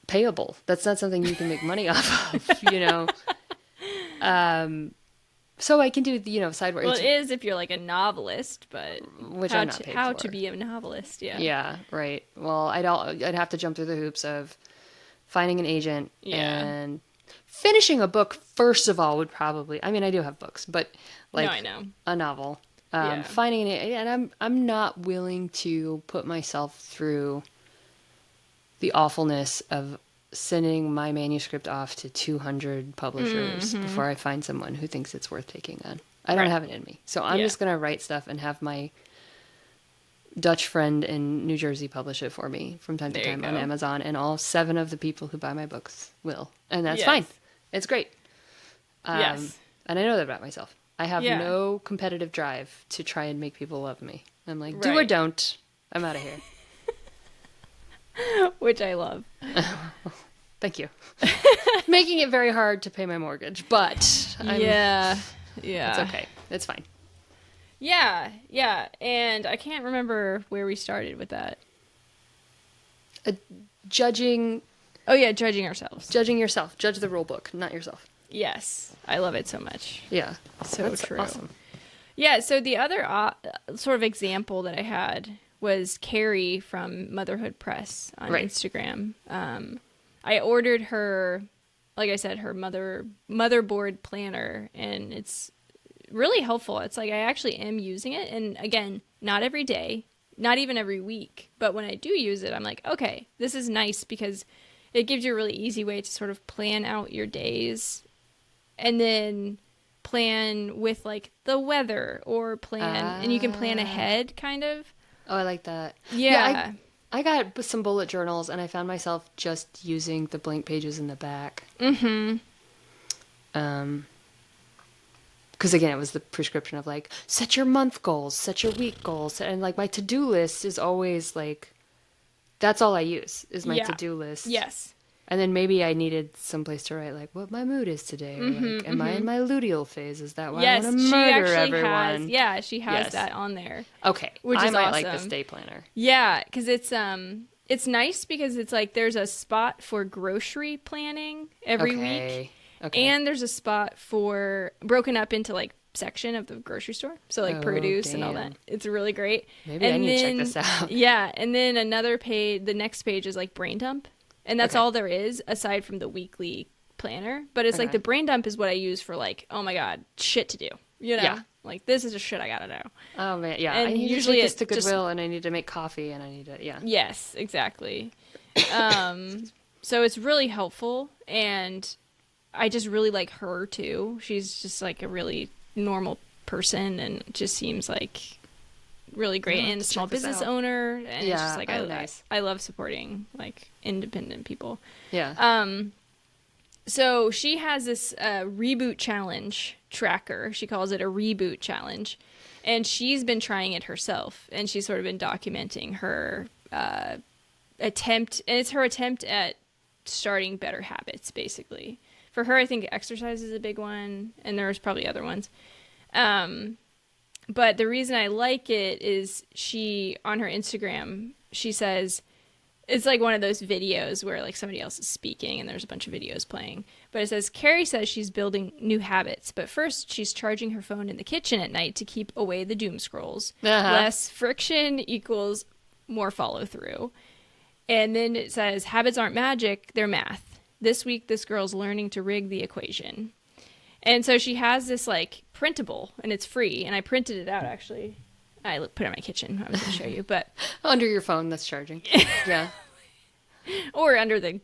payable. That's not something you can make money off of, So I can do, side work. Well, it is if you're like a novelist, but which I'm not paid how for. to be a novelist, yeah. Yeah, right. Well, I'd have to jump through the hoops of finding an agent and finishing a book. First of all, would probably. I mean, I do have books, but like I know. a novel. Finding an agent, and I'm not willing to put myself through the awfulness of sending my manuscript off to 200 publishers before I find someone who thinks it's worth taking on. I don't have it in me. So I'm just going to write stuff and have my Dutch friend in New Jersey publish it for me from time to time on Amazon. And all 7 of the people who buy my books will. And that's fine. It's great. Yes. And I know that about myself. I have no competitive drive to try and make people love me. I'm like, do or don't. I'm out of here. Which I love. Thank you. Making it very hard to pay my mortgage, but yeah. It's okay. It's fine. Yeah. And I can't remember where we started with that. Judging. Oh yeah, judging ourselves. Judging yourself. Judge the rule book, not yourself. Yes, I love it so much. Yeah, so that's true. Awesome. Yeah. So the other sort of example that I had was Carrie from Motherhood Press on Instagram. I ordered her, like I said, her motherboard planner, and it's really helpful. It's like I actually am using it, and again, not every day, not even every week, but when I do use it, I'm like, okay, this is nice because it gives you a really easy way to sort of plan out your days, and then plan with like the weather or plan, and you can plan ahead, kind of. Oh, I like that. Yeah. I got some bullet journals, and I found myself just using the blank pages in the back. Mm-hmm. Because again, it was the prescription of like, set your month goals, set your week goals. And like my to-do list is always like, that's all I use is my to-do list. Yes. And then maybe I needed someplace to write like what my mood is today. Or like, am I in my luteal phase? Is that why I want to murder everyone? She has that on there. Okay. Which I is might awesome. like this day planner. Yeah, because it's nice because it's like there's a spot for grocery planning every week. Okay. And there's a spot for broken up into like section of the grocery store. So like produce and all that. It's really great. Maybe I need to check this out. Yeah. And then the next page is like brain dump. And that's all there is aside from the weekly planner, but it's like Okay. the brain dump is what I use for like, oh my God, shit to do, you know? Yeah. Like this is a shit I gotta do. Oh man, yeah. I And need to usually take this to it just, Goodwill, and I need to make coffee, and I need to, yeah. yes, exactly. So it's really helpful, and I just really like her too. She's just like a really normal person and just seems like really great, I'll have and a to small check this business out. owner, and it's just Yeah. like Oh, nice. I love supporting like independent people. Yeah. So she has this reboot challenge tracker. She calls it a reboot challenge, and she's been trying it herself, and she's sort of been documenting her attempt, and it's her attempt at starting better habits, basically. For her, I think exercise is a big one, and there's probably other ones. But the reason I like it is she, on her Instagram, she says, it's like one of those videos where like somebody else is speaking and there's a bunch of videos playing. But it says, Carrie says she's building new habits, but first she's charging her phone in the kitchen at night to keep away the doom scrolls. Uh-huh. Less friction equals more follow through. And then it says, habits aren't magic, they're math. This week, this girl's learning to rig the equation. And so she has this like printable, and it's free. And I printed it out actually. I put it in my kitchen. I was going to show you, but Under your phone that's charging. Yeah. or under the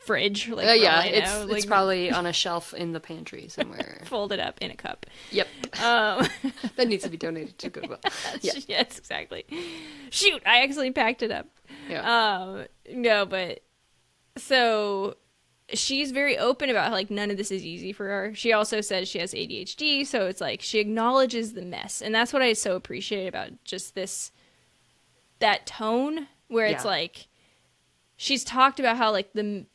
fridge. Like, for Yeah, all I know. it's Like, probably on a shelf in the pantry somewhere. folded up in a cup. Yep. Um, That needs to be donated to Goodwill. Yeah. yes, exactly. Shoot, I actually packed it up. Yeah. No, but so she's very open about how, like, none of this is easy for her. She also says she has ADHD, so it's like she acknowledges the mess, and that's what I so appreciate about just that tone where it's Yeah. like she's talked about how like the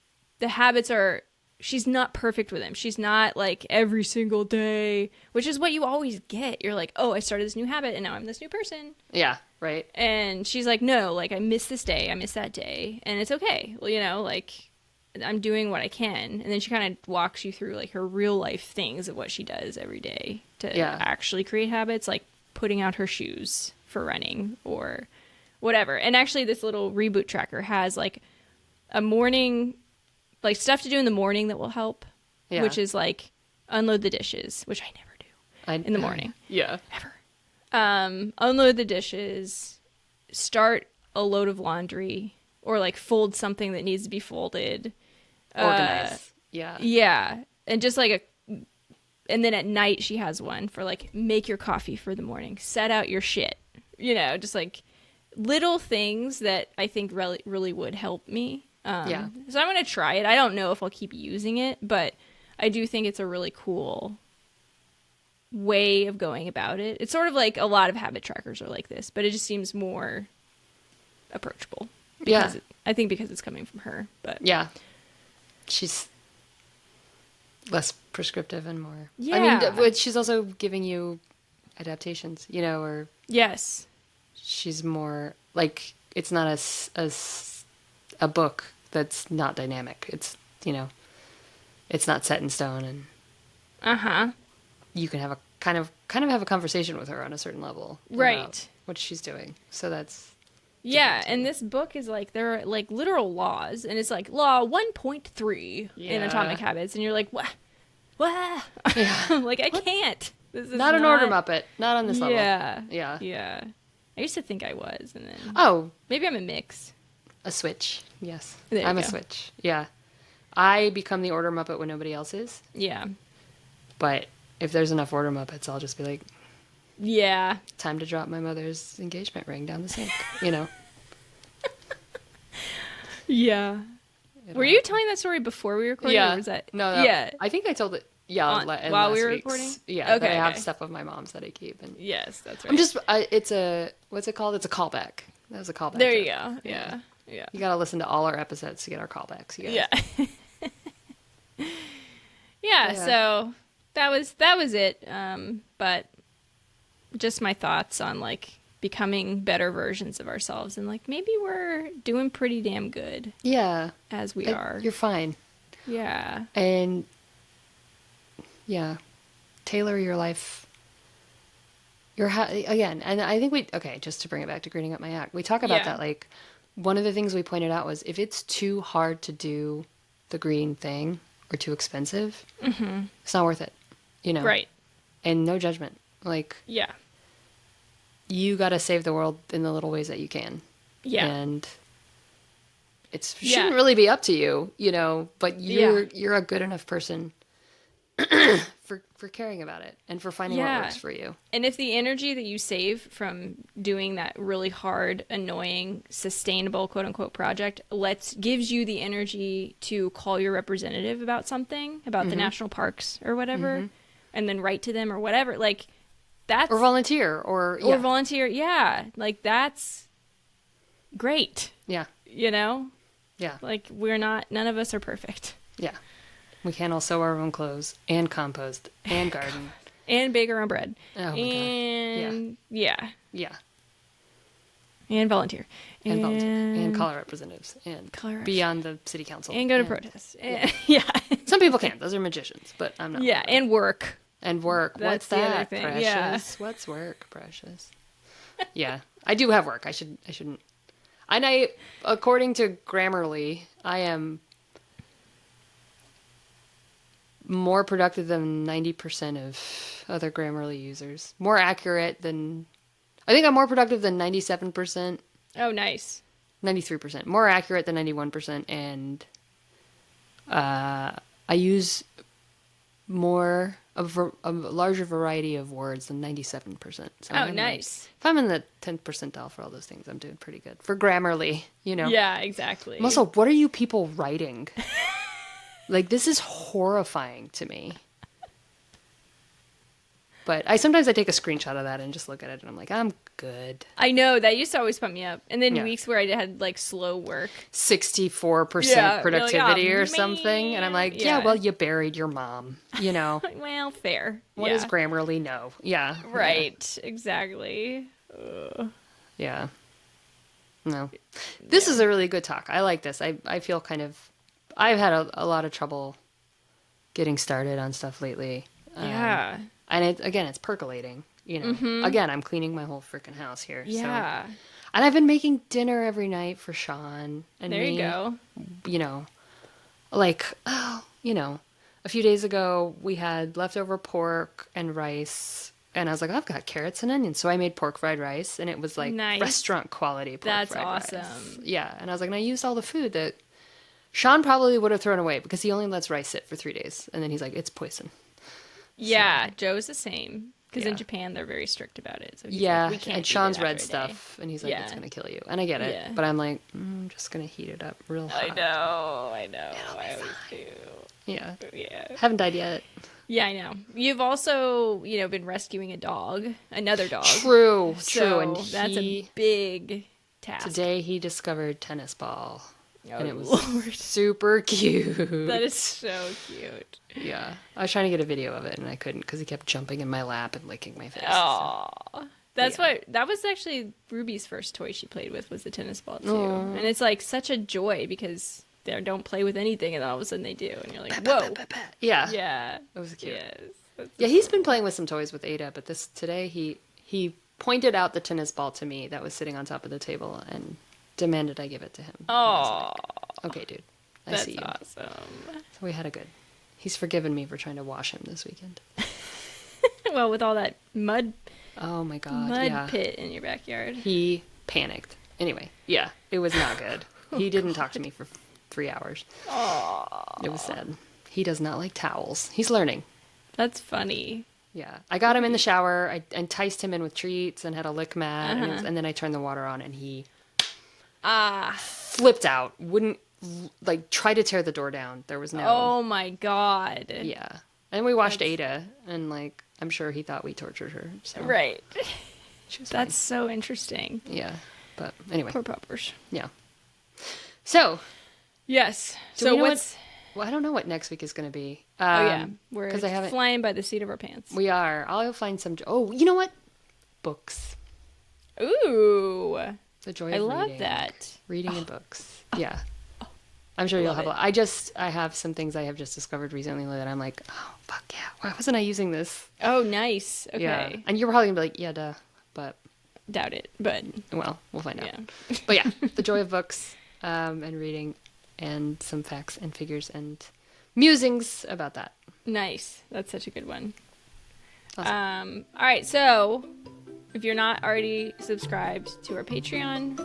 habits are, she's not perfect with them. She's not like every single day, which is what you always get. You're like, oh, I started this new habit and now I'm this new person. Yeah, right. And she's like, no, like I miss this day, I miss that day, and it's okay. Well, like I'm doing what I can. And then she kind of walks you through like her real life things of what she does every day to actually create habits, like putting out her shoes for running or whatever. And actually this little reboot tracker has like a morning, like stuff to do in the morning that will help, Yeah. which is like unload the dishes, which I never do in the morning. Yeah. Ever. Unload the dishes, start a load of laundry, or like fold something that needs to be folded. Organize. Yeah. Yeah. And just like and then at night she has one for like make your coffee for the morning, set out your shit, just like little things that I think really, really would help me. Yeah. So I'm going to try it. I don't know if I'll keep using it, but I do think it's a really cool way of going about it. It's sort of like a lot of habit trackers are like this, but it just seems more approachable. Yeah. I think because it's coming from her, but Yeah. She's less prescriptive and more. Yeah. I mean, but she's also giving you adaptations, or yes. she's more like it's not a book that's not dynamic. It's, it's not set in stone, and Uh-huh. you can have a kind of have a conversation with her on a certain level. Right. About what she's doing. So that's Yeah, and this book is like, there are like literal laws, and it's like law 1.3 in Yeah. Atomic Habits, and you're like, what? What? Yeah. Like, I can't. This is not an order muppet. Not on this level. Yeah. Yeah. Yeah. I used to think I was, and then Oh, maybe I'm a mix. a switch. Yes. There you I'm a go. switch. Yeah. I become the order muppet when nobody else is. Yeah. But if there's enough order muppets, I'll just be like, Yeah. time to drop my mother's engagement ring down the sink. Yeah. Were you telling that story before we recorded? Yeah. Or was that? No. Yeah. I think I told it. Yeah. On- in while last we were week's. recording? Yeah. Okay, That I have okay. stuff of my mom's that I keep. And Yes, that's right. I'm just. It's a. What's it called? It's a callback. That was a callback. There you joke. go. Yeah. Yeah. You gotta listen to all our episodes to get our callbacks. You guys. Yeah. yeah. Yeah. So that was it. But just my thoughts on like becoming better versions of ourselves, and like maybe we're doing pretty damn good Yeah. as we are. You're fine. Yeah. And yeah, tailor your life. Again, and I think just to bring it back to greening up my act, we talk about Yeah. that. Like, one of the things we pointed out was if it's too hard to do the green thing, or too expensive, it's not worth it, you know? Right. And no judgment. Like, Yeah. you got to save the world in the little ways that you can. Yeah. And it Yeah. shouldn't really be up to you, you know, but Yeah. you're a good enough person for caring about it and for finding what Yeah. works for you. And if the energy that you save from doing that really hard, annoying, sustainable quote unquote project gives you the energy to call your representative about something, about the national parks or whatever, and then write to them or whatever, like that's Or volunteer or or volunteer, yeah, like that's great, yeah. you know? Yeah. Like none of us are perfect. Yeah. We can't all sew our own clothes and compost and garden. And bake our own bread. Oh my God. And yeah. Yeah. And volunteer. And volunteer. And call our representatives. And Call be on the city council. And go to protests. And, yeah. Some people can't. Those are magicians, but I'm not. Yeah, and work. And work. That's What's the other that, thing, Precious? yeah. What's work, Precious? Yeah. I do have work. I shouldn't. And according to Grammarly, I am more productive than 90% of other Grammarly users. More accurate than... I think I'm more productive than 97%, Oh, nice. 93%. More accurate than 91%, and I use a larger variety of words than 97%. So Oh, nice. If I'm in the 10th percentile for all those things, I'm doing pretty good. For Grammarly, you know? Yeah, exactly. And also, what are you people writing? Like, this is horrifying to me. But sometimes I take a screenshot of that and just look at it and I'm like, I'm good. I know, that used to always pump me up. And then Yeah. weeks where I had like slow work. 64% Yeah, productivity you're or like, "Oh, something. And I'm like, man." yeah, well, you buried your mom, you know. Well, fair. What yeah. does Grammarly know? Yeah. Right, exactly. Yeah. No. This is a really good talk. I like this. I feel kind of... I've had a lot of trouble getting started on stuff lately. Yeah. And it's percolating, you know. Again, I'm cleaning my whole freaking house here. Yeah. So. And I've been making dinner every night for Sean and There me. you go. You know, like, you know, a few days ago we had leftover pork and rice. And I was like, I've got carrots and onions. So I made pork fried rice. And it was like Nice. restaurant quality pork That's fried rice. awesome. Yeah. And I was like, and I used all the food that Sean probably would have thrown away because he only lets rice sit for 3 days. And then he's like, it's poison. Yeah, Joe's the same. Because in Yeah. Japan, they're very strict about it. So he's Yeah, like, we can't and eat Sean's it after read a day. stuff, and he's like, Yeah. it's going to kill you. And I get it. Yeah. But I'm like, I'm just going to heat it up real hot. I know. I always do. Yeah. Yeah. Haven't died yet. Yeah, I know. You've also, been rescuing another dog. True. So And that's a big task. today he discovered tennis ball. And it Oh, was Lord. super cute. That is so cute. Yeah. I was trying to get a video of it, and I couldn't because he kept jumping in my lap and licking my face. Oh, that's Yeah. that was actually Ruby's first toy she played with was the tennis ball too, Aw. and it's like such a joy because they don't play with anything, and all of a sudden they do, and you're like, whoa, Yeah. yeah, It was cute. yes, Yeah, he's been playing with some toys with Ada, but today he pointed out the tennis ball to me that was sitting on top of the table and demanded I give it to him. And I was Oh, like, okay, dude, I that's see you. awesome. So we had a good. He's forgiven me for trying to wash him this weekend. Well, with all that mud Oh my god, yeah. pit in your backyard. He panicked. Anyway, yeah, it was not good. He didn't talk to me for 3 hours. Oh, It was sad. He does not like towels. He's learning. that's funny. Yeah, I got him in the shower. I enticed him in with treats and had a lick mat, Uh-huh. and then I turned the water on, and he Ah, flipped out. Wouldn't try to tear the door down. There was no. oh my god. Yeah, and we watched Ada, and I'm sure he thought we tortured her. So. Right. She was That's so interesting. fine. Yeah, but anyway, Poor puppers. yeah. So, Yes. Do So we know what's? well, I don't know what next week is going to be. Oh yeah, we're 'cause I haven't. flying by the seat of our pants. We are. I'll find some. Oh, you know what? Books. Ooh, The joy I of love reading. that. Reading and books. Yeah. I'm sure you'll Love have. I have some things I have just discovered recently that I'm like, oh fuck yeah, why wasn't I using this? Oh, nice. Okay. Yeah. And you're probably gonna be like, yeah, duh. But Doubt it, but well, we'll find out. yeah. But yeah, the joy of books and reading, and some facts and figures and musings about that. Nice. That's such a good one. Awesome. All right. So if you're not already subscribed to our Patreon,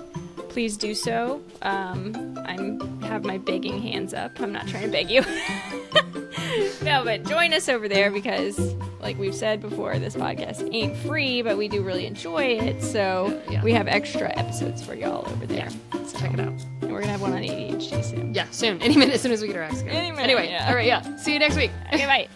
please do so. I have my begging hands up. I'm not trying to beg you. No, but join us over there because, like we've said before, this podcast ain't free, but we do really enjoy it. So we have extra episodes for y'all over there. So check it out. And we're going to have one on ADHD soon. Yeah, soon. Any minute, as soon as we get our acts together. Any minute, Anyway, yeah. all right, yeah. See you next week. Okay, bye.